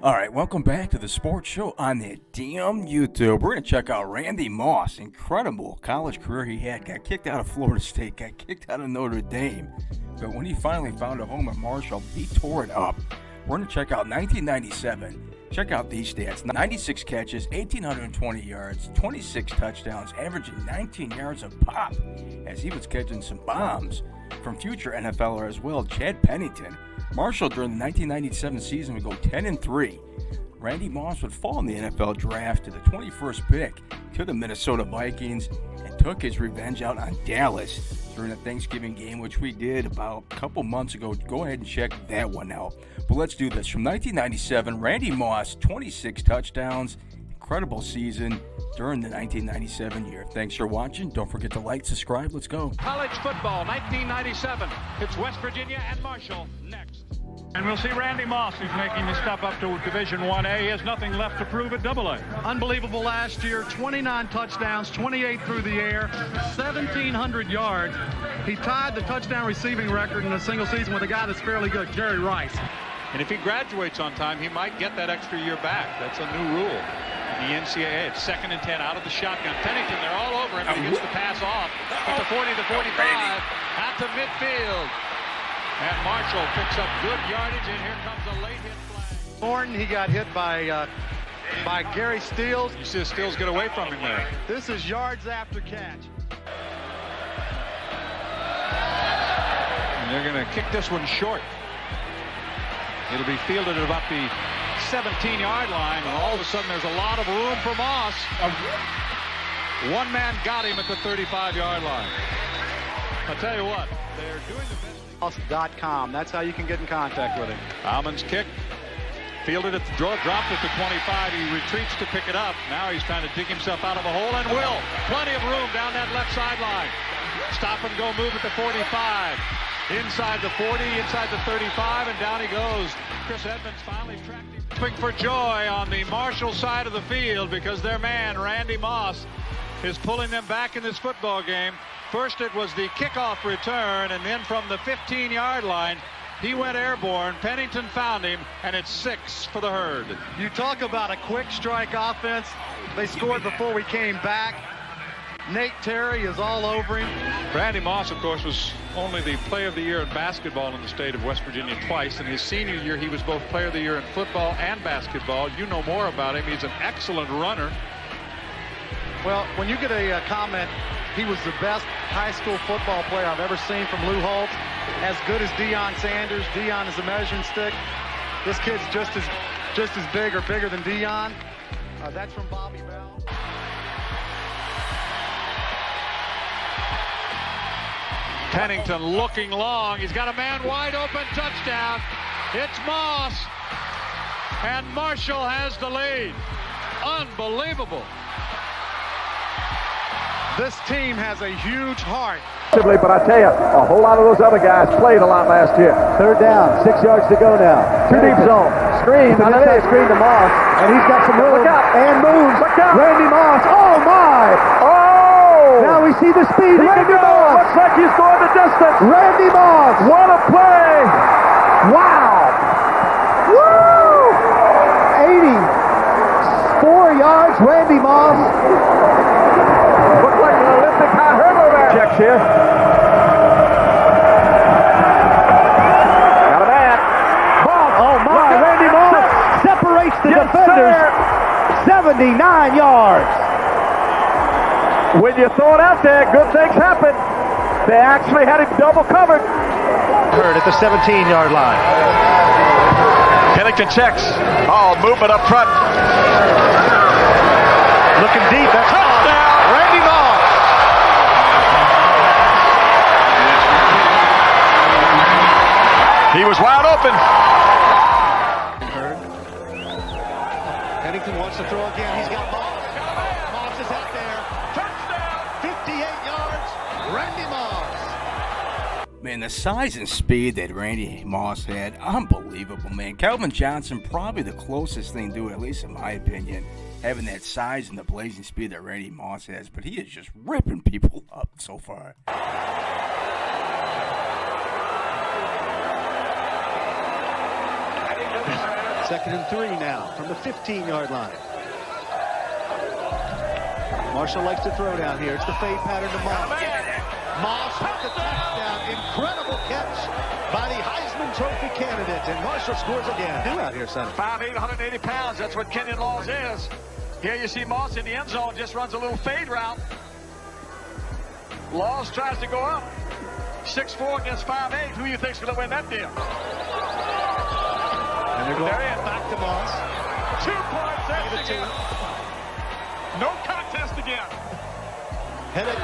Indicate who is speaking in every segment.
Speaker 1: All right, welcome back to the Sports Show on the damn YouTube. We're going to check out Randy Moss. Incredible college career he had. Got kicked out of Florida State, got kicked out of Notre Dame. But when he finally found a home at Marshall, he tore it up. We're going to check out 1997. Check out these stats. 96 catches, 1,820 yards, 26 touchdowns, averaging 19 yards a pop as he was catching some bombs from future NFLer as well, Chad Pennington. Marshall during the 1997 season would go 10-3. Randy Moss would fall in the NFL draft to the 21st pick to the Minnesota Vikings and took his revenge out on Dallas during the Thanksgiving game, which we did about a couple months ago. Go ahead and check that one out. But let's do this. From 1997, Randy Moss, 26 touchdowns, incredible season during the 1997 year. Thanks for watching. Don't forget to like, subscribe. Let's go.
Speaker 2: College football, 1997. It's West Virginia and Marshall next. And we'll see Randy Moss, who's making the step up to Division 1A. He has nothing left to prove at AA.
Speaker 3: Unbelievable last year, 29 touchdowns, 28 through the air, 1,700 yards. He tied the touchdown receiving record in a single season with a guy that's fairly good, Jerry Rice.
Speaker 2: And if he graduates on time, he might get that extra year back. That's a new rule in the NCAA. It's 2nd and 10 out of the shotgun. Pennington, they're all over him, but he gets the pass off at the 40, the 45, out to midfield. And Marshall picks up good yardage, and here comes a late hit flag.
Speaker 3: Thornton, he got hit by Gary Steele.
Speaker 2: You see Steele get away from him there.
Speaker 3: This is yards after catch.
Speaker 2: And they're going to kick this one short. It'll be fielded at about the 17-yard line, and all of a sudden there's a lot of room for Moss. One man got him at the 35-yard line. I'll tell you what, they're doing the best.
Speaker 3: Moss.com. That's how you can get in contact with him.
Speaker 2: Almon's kick, fielded at the dropped at the 25. He retreats to pick it up. Now he's trying to dig himself out of a hole, and will. Plenty of room down that left sideline. Stop and go move at the 45. Inside the 40, inside the 35, and down he goes. Chris Edmonds finally tracked him. Jumping for joy on the Marshall side of the field because their man, Randy Moss, is pulling them back in this football game. First it was the kickoff return, and then from the 15-yard line, he went airborne. Pennington found him, and it's 6 for the Herd.
Speaker 3: You talk about a quick strike offense. They scored before we came back. Nate Terry is all over him.
Speaker 2: Randy Moss, of course, was only the Player of the Year in basketball in the state of West Virginia twice. In his senior year, he was both Player of the Year in football and basketball. You know more about him. He's an excellent runner.
Speaker 3: Well, when you get a comment, he was the best high school football player I've ever seen from Lou Holtz. As good as Deion Sanders. Deion is a measuring stick. This kid's just as big or bigger than Deion. That's from Bobby Bell.
Speaker 2: Pennington looking long. He's got a man wide open. Touchdown. It's Moss. And Marshall has the lead. Unbelievable.
Speaker 3: This team has a huge heart.
Speaker 4: But I tell you, a whole lot of those other guys played a lot last year. Third down, 6 yards to go now. Two deep zone. Screen. Now they screen to Moss, and he's got some room. Look out. And moves. Look out. Randy Moss. Oh, my. Oh. Now we see the speed. Randy Moss. Looks like he's going the distance. Randy Moss. What a play. Wow. Woo. 84 yards, Randy Moss. Looks like an Olympic high hurdle there. Checks here. Got a man. Moss. Oh, my. Randy Moss separates the defenders. Sir. 79 yards. When you throw it out there, good things happen. They actually had him double covered. Hurt at the 17-yard line. Pennington checks. Oh, movement up front. Looking deep. That's touchdown. Randy Moss. He was wide open.
Speaker 3: Pennington wants to throw again. He's got Moss. Moss is out there. Touchdown. 58 yards. Randy Moss.
Speaker 1: Man, the size and speed that Randy Moss had, unbelievable, man. Calvin Johnson, probably the closest thing to it, at least in my opinion, having that size and the blazing speed that Randy Moss has. But he is just ripping people up so far.
Speaker 4: 2nd and 3 now from the 15-yard line. Marshall likes to throw down here. It's the fade pattern to Moss. Moss with the touchdown. Incredible catch by the Heisman Trophy candidate. And Marshall scores again. Do out here, son.
Speaker 2: 5'8", 180 pounds. That's what Kenyon Laws is. Here you see Moss in the end zone. Just runs a little fade route. Laws tries to go up. 6'4" against 5'8". Who do you think's going to win that deal?
Speaker 4: And they're going back to Moss.
Speaker 2: 2 points. That's again. No contest again.
Speaker 4: Headed.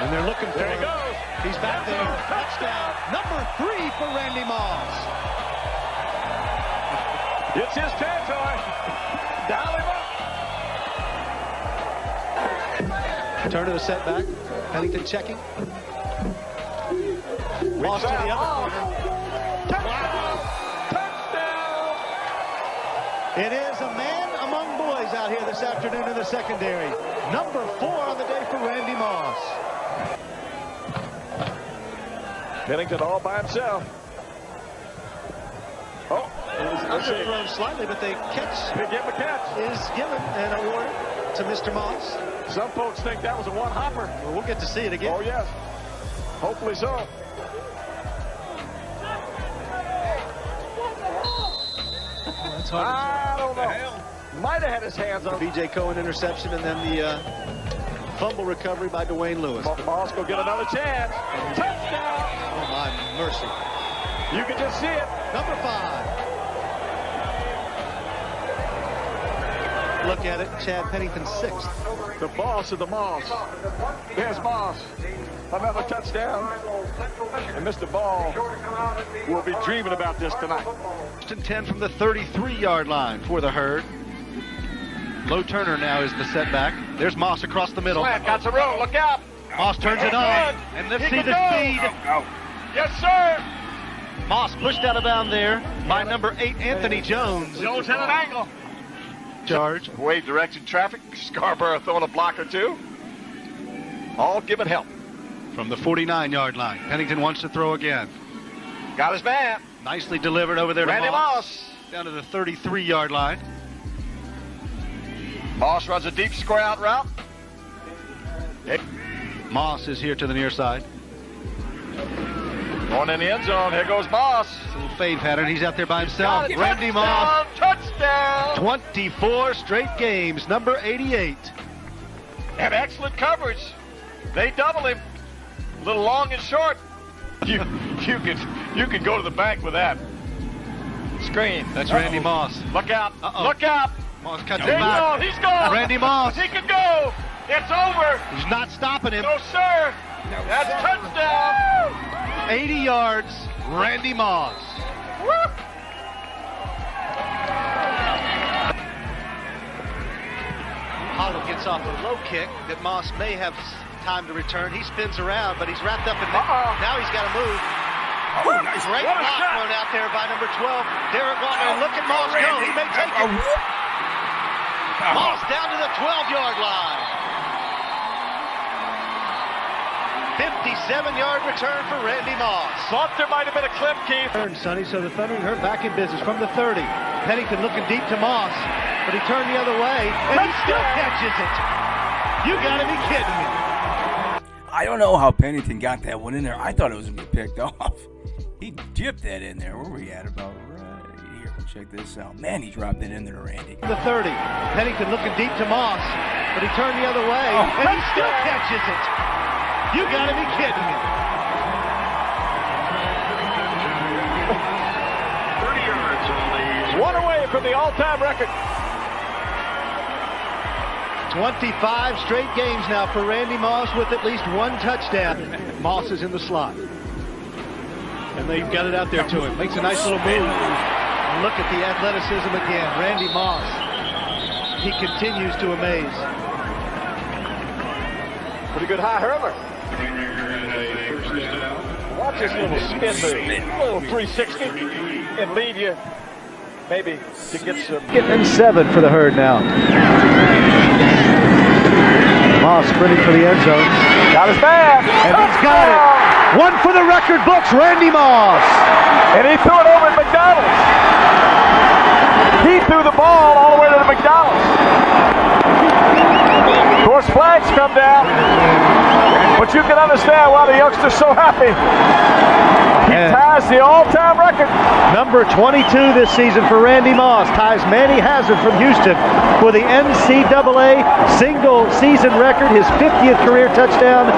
Speaker 4: And they're looking for
Speaker 2: There he
Speaker 4: him.
Speaker 2: goes.
Speaker 4: He's back there. Touchdown. Number 3 for Randy Moss.
Speaker 2: It's his territory. Dial him up.
Speaker 4: Turn to the setback. Pennington checking. Moss to the other corner.
Speaker 2: Touchdown. Touchdown.
Speaker 4: It is a man among boys out here this afternoon in the secondary. Number 4 on the day for Randy Moss.
Speaker 2: Pennington all by himself. Oh,
Speaker 4: Underthrown slightly, but they catch
Speaker 2: they give him a catch.
Speaker 4: is given and awarded to Mr. Moss.
Speaker 2: Some folks think that was a one-hopper.
Speaker 4: Well, we'll get to see it again.
Speaker 2: Oh, yes. Hopefully so.
Speaker 4: That's hard
Speaker 2: I don't know. Might have had his hands on
Speaker 4: to B.J. Cohen interception, and then the fumble recovery by Dwayne Lewis.
Speaker 2: Moss will get another chance. Touchdown.
Speaker 4: Oh, my mercy.
Speaker 2: You can just see it.
Speaker 4: Number 5. Look at it. Chad Pennington 6th.
Speaker 2: The boss of the Moss. There's Moss. Another touchdown. And Mr. Ball will be dreaming about this tonight.
Speaker 4: 1st and 10 from the 33-yard line for the Herd. Low Turner now is the setback. There's Moss across the middle.
Speaker 2: Slant, got some room. Look out.
Speaker 4: Moss turns it on. And let's see the speed.
Speaker 2: Yes, sir.
Speaker 4: Moss pushed out of bounds there by number 8, Anthony Jones.
Speaker 2: Jones had an angle.
Speaker 4: Charge.
Speaker 2: Wade directing traffic. Scarborough throwing a block or two. All giving help.
Speaker 4: From the 49-yard line. Pennington wants to throw again.
Speaker 2: Got his man.
Speaker 4: Nicely delivered over there to
Speaker 2: Randy Moss.
Speaker 4: Down to the 33-yard line.
Speaker 2: Moss runs a deep square out route.
Speaker 4: Moss is here to the near side.
Speaker 2: Going in the end zone. Here goes Moss.
Speaker 4: A little fade pattern. He's out there by himself. Randy
Speaker 2: Moss.
Speaker 4: Moss.
Speaker 2: Touchdown.
Speaker 4: 24 straight games. Number 88.
Speaker 2: And excellent coverage. They double him. A little long and short. You can go to the bank with that. Screen.
Speaker 4: That's Randy Moss.
Speaker 2: Look out.
Speaker 4: Uh-oh.
Speaker 2: Look out.
Speaker 4: Moss cuts
Speaker 2: There
Speaker 4: it
Speaker 2: you
Speaker 4: back.
Speaker 2: go. He's gone.
Speaker 4: Randy Moss.
Speaker 2: He can go. It's over.
Speaker 4: He's not stopping him.
Speaker 2: No, sir. That's touchdown.
Speaker 4: 80 yards. Randy Moss.
Speaker 2: Woo.
Speaker 4: Hollow gets off a low kick that Moss may have time to return. He spins around, but he's wrapped up in now he's got to move.
Speaker 1: Oh, nice.
Speaker 4: Great
Speaker 2: What a
Speaker 4: block
Speaker 2: shot.
Speaker 4: thrown out there by number 12, Derek Walker. Look at Moss go. He may take it. Moss down to the 12-yard line. 57-yard return for Randy Moss.
Speaker 2: Thought there might have been a clip, Keith.
Speaker 4: Turn, Sonny, so the Thundering Herd back in business from the 30. Pennington looking deep to Moss, but he turned the other way, and he still catches it. You gotta be kidding me.
Speaker 1: I don't know how Pennington got that one in there. I thought it was going to be picked off. He dipped that in there. Where were we at? About right here. Check this out. Man, he dropped it in there to Randy.
Speaker 4: The 30. Pennington looking deep to Moss, but he turned the other way, and he still catches it. You gotta be kidding me.
Speaker 2: 30 yards only. One away from the all-time record.
Speaker 4: 25 straight games now for Randy Moss with at least one touchdown. Moss is in the slot. And they've got it out there to him. Makes a nice little move. And look at the athleticism again. Randy Moss. He continues to amaze.
Speaker 2: Pretty good high hurler. Watch this little spin move. A little 360 and lead you maybe to get some.
Speaker 4: Getting in 7 for the Herd now. Moss sprinting for the end zone.
Speaker 2: Got his man.
Speaker 4: And he's got it. One for the record books, Randy Moss.
Speaker 2: And he threw it over at McDonald's.
Speaker 5: threw the ball all the way to the McDonald's. Of course, flags come down, but you can understand why the youngster's so happy. He ties the all-time record.
Speaker 4: Number 22 this season for Randy Moss, ties Manny Hazard from Houston for the NCAA single season record, his 50th career touchdown.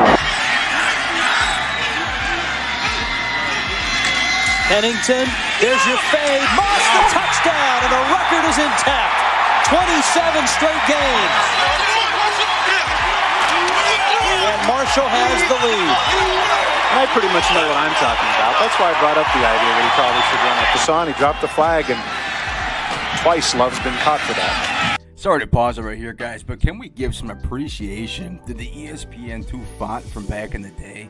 Speaker 6: Pennington, there's your fade. Moss the touchdown, and the record is intact. 27 straight games. And Marshall has the lead.
Speaker 7: And I pretty much know what I'm talking about. That's why I brought up the idea that he probably should run up the sign. He dropped the flag, and twice Love's been caught for that.
Speaker 1: Sorry to pause it right here, guys, but can we give some appreciation to the ESPN2 font from back in the day?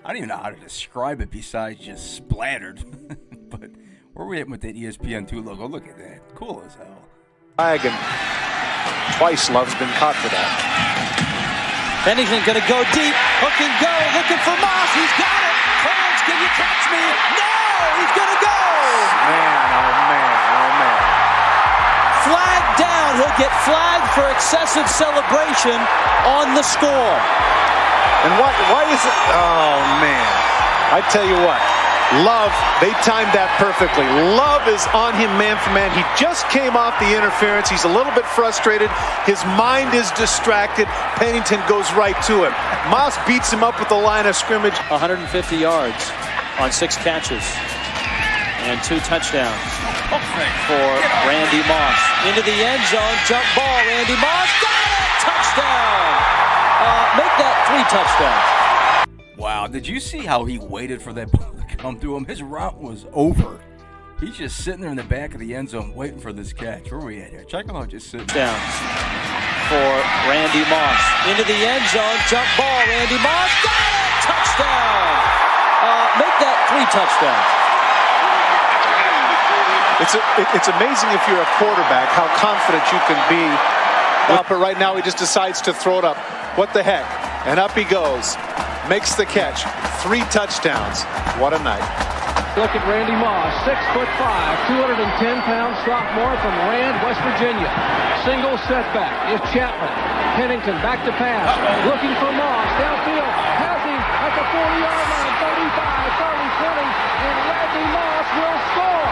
Speaker 1: I don't even know how to describe it besides just splattered. But where are we at with that ESPN2 logo? Look at that. Cool as hell.
Speaker 7: Flag, and twice Love's been caught for that.
Speaker 6: Pennington going to go deep. Hook and go. Looking for Moss. He's got it. Clarence, can you catch me? No! He's going to go!
Speaker 7: Man, oh man, oh man.
Speaker 6: Flag down. He'll get flagged for excessive celebration on the score.
Speaker 7: And why is it? Oh, man. I tell you what. Love, they timed that perfectly. Love is on him man for man. He just came off the interference. He's a little bit frustrated. His mind is distracted. Pennington goes right to him. Moss beats him up with the line of scrimmage.
Speaker 6: 150 yards on 6 catches. And 2 touchdowns for Randy Moss. Into the end zone. Jump ball. Randy Moss. Got it! Touchdown! Make that 3 touchdowns.
Speaker 1: Wow, did you see how he waited for that ball to come to him? His route was over. He's just sitting there in the back of the end zone waiting for this catch. Where are we at here? Check him out, just sitting
Speaker 6: down for Randy Moss. Into the end zone. Jump ball. Randy Moss. Got it! Touchdown! Make that 3 touchdowns.
Speaker 7: It's amazing if you're a quarterback how confident you can be. But right now he just decides to throw it up. What the heck? And up he goes. Makes the catch. 3 touchdowns. What a night.
Speaker 8: Look at Randy Moss, 6'5", 210-pound sophomore from Rand, West Virginia. Single setback is Chapman. Pennington back to pass. Looking for Moss. Downfield. Has him at the 40-yard line. 35, 30, 20. And Randy Moss will score.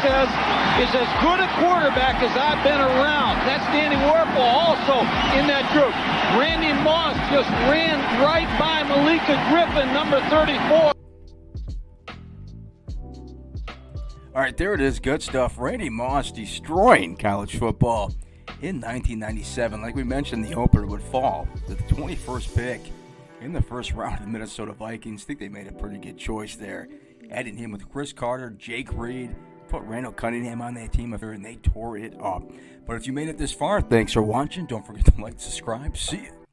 Speaker 8: Says is as good a quarterback as I've been around. That's Danny Warfel also in that group. Randy Moss just ran right by Malika Griffin, number 34.
Speaker 1: All right, there it is. Good stuff. Randy Moss destroying college football in 1997. Like we mentioned, the opener would fall to the 21st pick in the first round of the Minnesota Vikings. I think they made a pretty good choice there. Adding him with Chris Carter, Jake Reed, put Randall Cunningham on that team, and they tore it up. But if you made it this far, thanks for watching. Don't forget to like, subscribe. See you.